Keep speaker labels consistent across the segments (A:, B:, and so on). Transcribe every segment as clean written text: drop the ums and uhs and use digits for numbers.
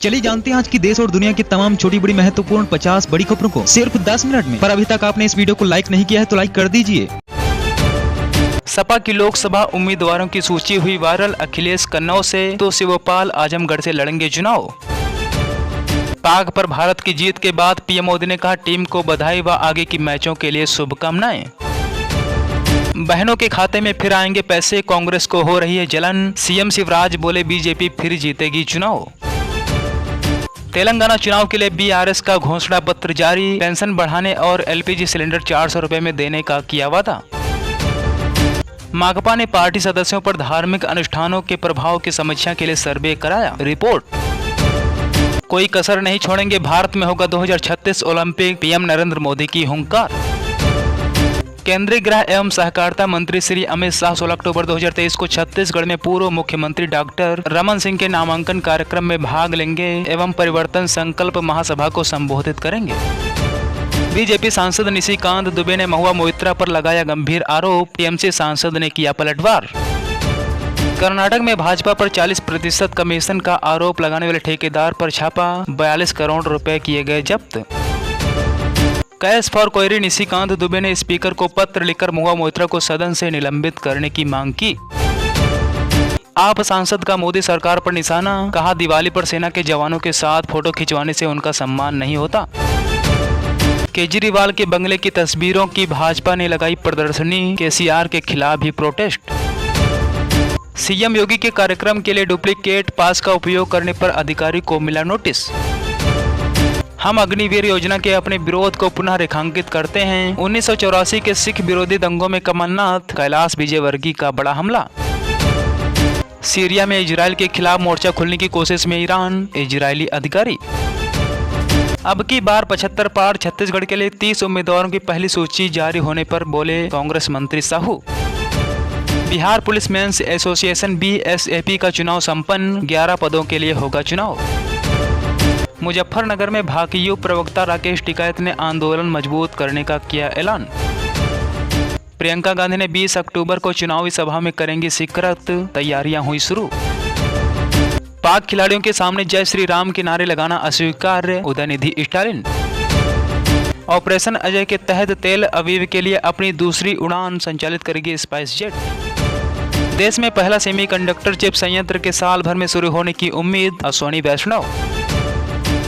A: चलिए जानते हैं आज की देश और दुनिया की तमाम छोटी बड़ी महत्वपूर्ण 50 बड़ी खबरों को सिर्फ 10 मिनट में। पर अभी तक आपने इस वीडियो को लाइक नहीं किया है तो लाइक कर दीजिए।
B: सपा की लोकसभा उम्मीदवारों की सूची हुई वायरल। अखिलेश कन्नौज से तो शिवपाल आजमगढ़ से लड़ेंगे चुनाव। पाक पर भारत की जीत के बाद पीएम मोदी ने कहा टीम को बधाई व आगे की मैचों के लिए शुभकामनाएं। बहनों के खाते में फिर आएंगे पैसे, कांग्रेस को हो रही है जलन। सीएम शिवराज बोले बीजेपी फिर जीतेगी चुनाव। तेलंगाना चुनाव के लिए बीआरएस का घोषणा पत्र जारी। पेंशन बढ़ाने और एलपीजी सिलेंडर 400 रुपए में देने का किया वादा। माकपा ने पार्टी सदस्यों पर धार्मिक अनुष्ठानों के प्रभाव की समीक्षा के लिए सर्वे कराया। रिपोर्ट, कोई कसर नहीं छोड़ेंगे, भारत में होगा 2036 ओलंपिक, पीएम नरेंद्र मोदी की हुंकार। केंद्रीय गृह एवं सहकारिता मंत्री श्री अमित शाह 16 अक्टूबर 2023 को छत्तीसगढ़ में पूर्व मुख्यमंत्री डॉक्टर रमन सिंह के नामांकन कार्यक्रम में भाग लेंगे एवं परिवर्तन संकल्प महासभा को संबोधित करेंगे। बीजेपी सांसद निशिकांत दुबे ने महुआ मोइत्रा पर लगाया गंभीर आरोप। टीएमसी सांसद ने किया पलटवार। कर्नाटक में भाजपा पर 40% कमीशन का आरोप लगाने वाले ठेकेदार पर छापा। 42 करोड़ रुपए किए गए जब्त। Cash for query, Nishikant Dubey ने स्पीकर को पत्र लिखकर महुआ मोइत्रा को सदन से निलंबित करने की मांग की। आप सांसद का मोदी सरकार पर निशाना, कहा दिवाली पर सेना के जवानों के साथ फोटो खिंचवाने से उनका सम्मान नहीं होता। केजरीवाल के बंगले की तस्वीरों की भाजपा ने लगाई प्रदर्शनी। केसीआर के खिलाफ भी प्रोटेस्ट। सीएम योगी के कार्यक्रम के लिए डुप्लीकेट पास का उपयोग करने पर अधिकारी को मिला नोटिस। हम अग्निवीर योजना के अपने विरोध को पुनः रेखांकित करते हैं। 1984 के सिख विरोधी दंगों में कमलनाथ, कैलाश विजयवर्गीय का बड़ा हमला। सीरिया में इजराइल के खिलाफ मोर्चा खोलने की कोशिश में ईरान, इजरायली अधिकारी। अब की बार 75 पार, छत्तीसगढ़ के लिए 30 उम्मीदवारों की पहली सूची जारी होने पर बोले कांग्रेस मंत्री Sahu. Bihar police men's association BSAP का चुनाव संपन्न, 11 पदों के लिए होगा चुनाव। मुजफ्फरनगर में भाकियू प्रवक्ता राकेश टिकैत ने आंदोलन मजबूत करने का किया ऐलान। प्रियंका गांधी ने 20 अक्टूबर को चुनावी सभा में करेंगी शिरकत, तैयारियां हुई शुरू। पाक खिलाड़ियों के सामने जय श्री राम के नारे लगाना अस्वीकार्य, उदयनिधि स्टालिन। ऑपरेशन अजय के तहत तेल अवीव के लिए अपनी दूसरी उड़ान संचालित करेगी स्पाइस जेट। देश में पहला सेमीकंडक्टर चिप संयंत्र के साल भर में शुरू होने की उम्मीद, अश्वनी वैष्णव।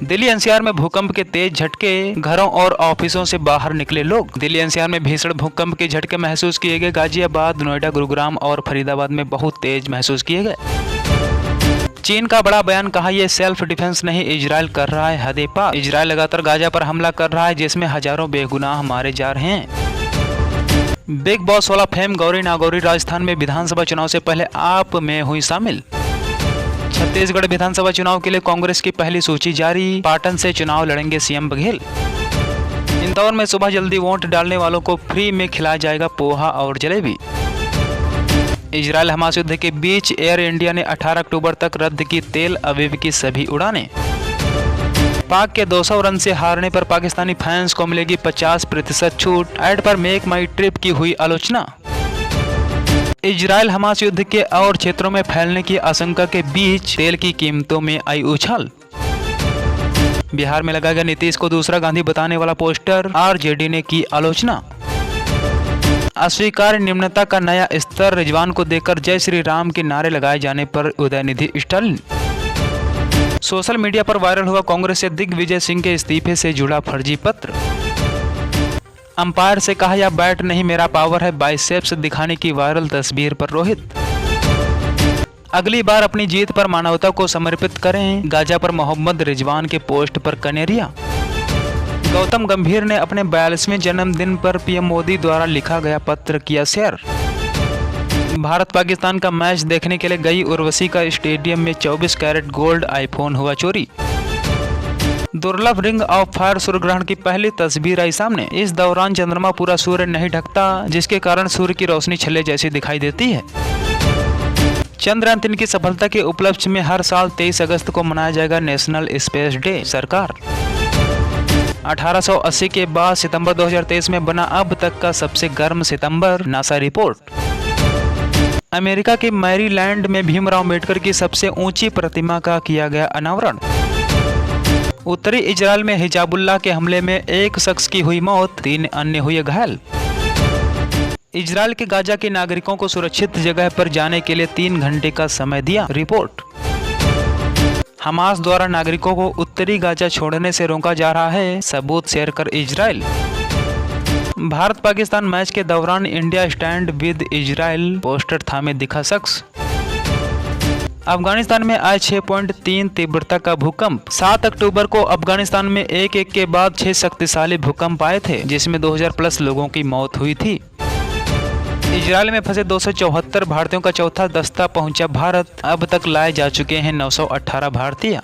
B: दिल्ली एनसीआर में भूकंप के तेज झटके, घरों और ऑफिसों से बाहर निकले लोग। दिल्ली एनसीआर में भीषण भूकंप के झटके महसूस किए गए। गाजियाबाद, नोएडा, गुरुग्राम और फरीदाबाद में बहुत तेज महसूस किए गए। चीन का बड़ा बयान, कहा यह सेल्फ डिफेंस नहीं, इजराइल कर रहा है हदें पार। इजराइल लगातार गाजा पर हमला कर रहा है जिसमें हजारों बेगुनाह मारे जा रहे हैं। बिग बॉस 16 फेम गौरी नागौरी राजस्थान में विधानसभा चुनाव से पहले आप में हुई शामिल। छत्तीसगढ़ विधानसभा चुनाव के लिए कांग्रेस की पहली सूची जारी। पाटन से चुनाव लड़ेंगे सीएम बघेल। इंदौर में सुबह जल्दी वोट डालने वालों को फ्री में खिलाया जाएगा पोहा और जलेबी। इजराइल हमास युद्ध के बीच एयर इंडिया ने 18 अक्टूबर तक रद्द की तेल अवीव की सभी उड़ानें। पाक के 200 रन से हारने पर पाकिस्तानी फैंस को मिलेगी 50% छूट। ऐड पर मेक माई ट्रिप की हुई आलोचना। इजराइल हमास युद्ध के और क्षेत्रों में फैलने की आशंका के बीच तेल की कीमतों में आई उछाल। बिहार में लगाया गया नीतीश को दूसरा गांधी बताने वाला पोस्टर, आरजेडी ने की आलोचना। अस्वीकार निम्नता का नया स्तर, रिजवान को देकर जय श्री राम के नारे लगाए जाने पर उदयनिधि स्टालिन। सोशल मीडिया पर वायरल हुआ कांग्रेस से दिग्विजय सिंह के इस्तीफे से जुड़ा फर्जी पत्र। अंपायर से कहा यह बैट नहीं मेरा पावर है, बाइसेप्स दिखाने की वायरल तस्वीर पर रोहित। अगली बार अपनी जीत पर मानवता को समर्पित करें, गाजा पर मोहम्मद रिजवान के पोस्ट पर कनेरिया। गौतम गंभीर ने अपने 42वें जन्मदिन पर पीएम मोदी द्वारा लिखा गया पत्र किया शेयर। भारत पाकिस्तान का मैच देखने के लिए गई उर्वशी का स्टेडियम में 24 कैरेट गोल्ड आईफोन हुआ चोरी। दुर्लभ रिंग ऑफ फायर सूर्यग्रहण की पहली तस्वीर आई सामने। इस दौरान चंद्रमा पूरा सूर्य नहीं ढकता, जिसके कारण सूर्य की रोशनी छल्ले जैसी दिखाई देती है। चंद्रयान 3 की सफलता के उपलक्ष्य में हर साल 23 अगस्त को मनाया जाएगा नेशनल स्पेस डे। सरकार 1880 के बाद सितंबर 2023 में बना अब तक का सबसे गर्म सितंबर, नासा रिपोर्ट। अमेरिका के मैरीलैंड में भीमराव अम्बेडकर की सबसे ऊंची प्रतिमा का किया गया अनावरण। उत्तरी इजराइल में हिजाबुल्लाह के हमले में एक शख्स की हुई मौत, 3 अन्य हुए घायल। इजराइल के गाजा के नागरिकों को सुरक्षित जगह पर जाने के लिए 3 घंटे का समय दिया, रिपोर्ट। हमास द्वारा नागरिकों को उत्तरी गाजा छोड़ने से रोका जा रहा है, सबूत शेयर कर इजराइल। भारत पाकिस्तान मैच के दौरान India stand with Israel poster थामे दिखा शख्स। अफगानिस्तान में आज 6.3 तीव्रता का भूकंप। 7 अक्टूबर को अफगानिस्तान में एक के बाद 6 शक्तिशाली भूकंप आए थे, जिसमें 2000 प्लस लोगों की मौत हुई थी। इजराइल में फंसे 274 भारतीयों का चौथा दस्ता पहुंचा भारत, अब तक लाए जा चुके हैं 918 भारतीय।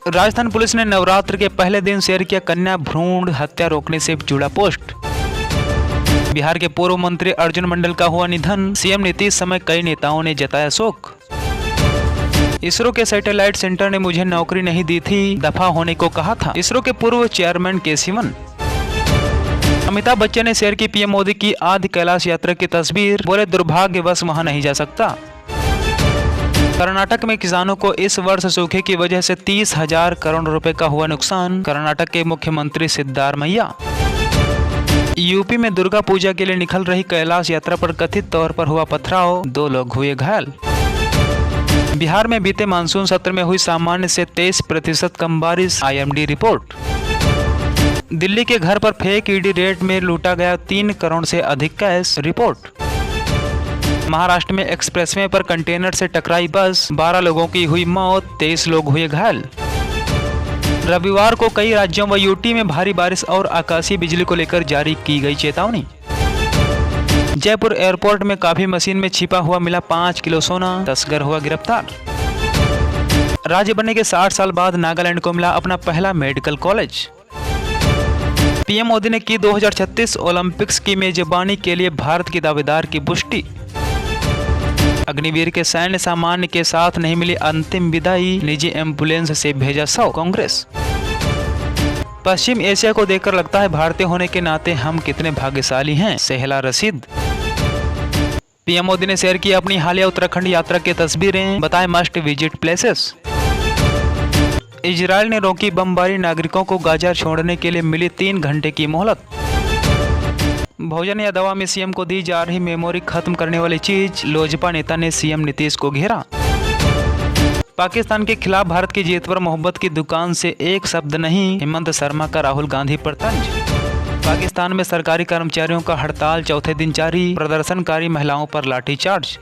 B: राजस्थान पुलिस ने नवरात्र के पहले दिन शेयर किया कन्या भ्रूण हत्या रोकने से जुड़ा पोस्ट। बिहार के पूर्व मंत्री अर्जुन मंडल का हुआ निधन, सीएम नीतीश समेत कई नेताओं ने जताया शोक। इसरो के सैटेलाइट सेंटर ने मुझे नौकरी नहीं दी थी, दफा होने को कहा था, इसरो के पूर्व चेयरमैन के सिवन। अमिताभ बच्चन ने शेयर की पीएम मोदी की आदि कैलाश यात्रा की तस्वीर, बोले दुर्भाग्यवश वहां नहीं जा सकता। कर्नाटक में किसानों को इस वर्ष सूखे की वजह से 30,000 करोड़ रुपए का हुआ नुकसान, कर्नाटक के मुख्यमंत्री सिद्धारमैया। यूपी में दुर्गा पूजा के लिए निकल रही कैलाश यात्रा पर कथित तौर पर हुआ पथराव, 2 लोग हुए घायल। बिहार में बीते मानसून सत्र में हुई सामान्य से 23% कम बारिश, आईएमडी रिपोर्ट। दिल्ली के घर पर फेक ईडी रेड में लूटा गया 3 करोड़ से अधिक कैश, रिपोर्ट। महाराष्ट्र में एक्सप्रेसवे पर कंटेनर से टकराई बस, 12 लोगों की हुई मौत, 23 लोग हुए घायल। रविवार को कई राज्यों व यूटी में भारी बारिश और आकाशीय बिजली को लेकर जारी की गई चेतावनी। जयपुर एयरपोर्ट में काफी मशीन में छिपा हुआ मिला 5 किलो सोना, तस्कर हुआ गिरफ्तार। राज्य बनने के 60 साल बाद नागालैंड को मिला अपना पहला मेडिकल कॉलेज। पीएम मोदी ने की 2036 ओलंपिक्स की मेजबानी के लिए भारत की दावेदार की पुष्टि। अग्निवीर के सैन्य सामान के साथ नहीं मिली अंतिम विदाई, निजी एम्बुलेंस से भेजा 100, कांग्रेस। पश्चिम एशिया को देखकर लगता है भारतीय होने के नाते हम कितने भाग्यशाली हैं, सेहला रशीद। पीएम मोदी ने शेयर की अपनी हालिया उत्तराखंड यात्रा की तस्वीरें, बताए मस्ट विजिट प्लेसेस। इजराइल ने रोकी बमबारी, नागरिकों को गाजा छोड़ने के लिए मिली 3 घंटे की मोहलत। भोजन या दवा में सीएम को दी जा रही मेमोरी खत्म करने वाली चीज, लोजपा नेता ने सीएम नीतीश को घेरा। पाकिस्तान के खिलाफ भारत की जीत पर मोहब्बत की दुकान से एक शब्द नहीं, हेमंत शर्मा का राहुल गांधी पर तंज। पाकिस्तान में सरकारी कर्मचारियों का हड़ताल चौथे दिन जारी, प्रदर्शनकारी महिलाओं पर लाठीचार्ज।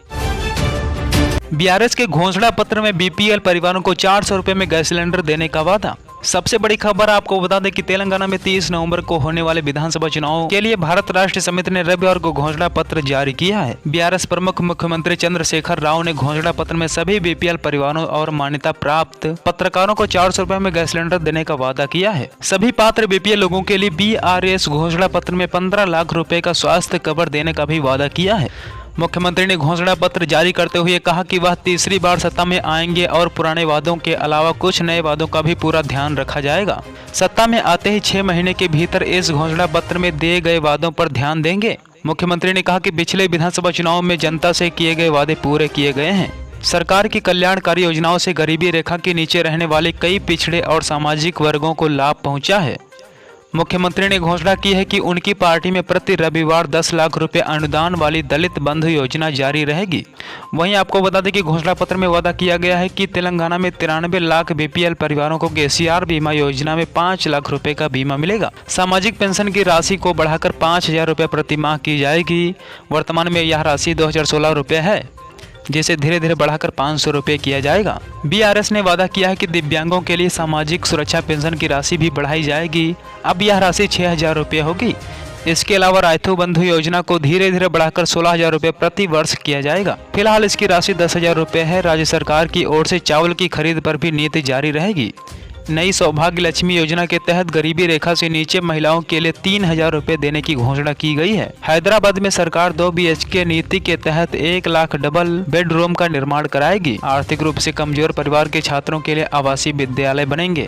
B: बीआरएस के घोषणा पत्र में बीपीएल परिवारों को 400 रुपए में गैस सिलेंडर देने का वादा। सबसे बड़ी खबर आपको बता दें कि तेलंगाना में 30 नवंबर को होने वाले विधानसभा चुनाव के लिए भारत राष्ट्र समिति ने रविवार को घोषणा पत्र जारी किया है। बीआरएस प्रमुख मुख्यमंत्री चंद्रशेखर राव ने घोषणा पत्र में सभी बीपीएल परिवारों और मान्यता प्राप्त पत्रकारों को 400 रुपए में गैस सिलेंडर देने का वादा किया है। सभी पात्र बीपीएल लोगों के लिए बीआरएस घोषणा पत्र में 15 लाख रुपए का स्वास्थ्य कवर देने का भी वादा किया है। मुख्यमंत्री ने घोषणा पत्र जारी करते हुए कहा कि वह तीसरी बार सत्ता में आएंगे और पुराने वादों के अलावा कुछ नए वादों का भी पूरा ध्यान रखा जाएगा। सत्ता में आते ही 6 महीने के भीतर इस घोषणा पत्र में दिए गए वादों पर ध्यान देंगे। मुख्यमंत्री ने कहा कि पिछले विधानसभा चुनाव में जनता से किए गए वादे पूरे किए गए हैं। सरकार की कल्याणकारी योजनाओं से गरीबी रेखा के नीचे रहने वाले कई पिछड़े और सामाजिक वर्गों को लाभ पहुंचा है। मुख्यमंत्री ने घोषणा की है कि उनकी पार्टी में प्रति रविवार 10 लाख रुपए अनुदान वाली दलित बंधु योजना जारी रहेगी। वहीं आपको बता दें कि घोषणा पत्र में वादा किया गया है कि तेलंगाना में 93 लाख बीपीएल परिवारों को केसीआर बीमा योजना में 5 लाख रुपए का बीमा मिलेगा। सामाजिक पेंशन की राशि को बढ़ाकर 5,000 रुपए प्रति माह की जाएगी। वर्तमान में यह राशि 2016 रुपए है, जिसे धीरे धीरे बढ़ाकर 500 रुपये किया जाएगा। बीआरएस ने वादा किया है कि दिव्यांगों के लिए सामाजिक सुरक्षा पेंशन की राशि भी बढ़ाई जाएगी। अब यह राशि 6,000 रुपये होगी। इसके अलावा रायथू बंधु योजना को धीरे धीरे बढ़ाकर 16,000 रुपये प्रति वर्ष किया जाएगा। फिलहाल इसकी राशि 10,000 रुपये है। राज्य सरकार की ओर से चावल की खरीद पर भी नीति जारी रहेगी। नई सौभाग्य लक्ष्मी योजना के तहत गरीबी रेखा से नीचे महिलाओं के लिए 3,000 रुपए देने की घोषणा की गई है। हैदराबाद में सरकार 2 BHK नीति के तहत 1 लाख डबल बेडरूम का निर्माण कराएगी। आर्थिक रूप से कमजोर परिवार के छात्रों के लिए आवासीय विद्यालय बनेंगे।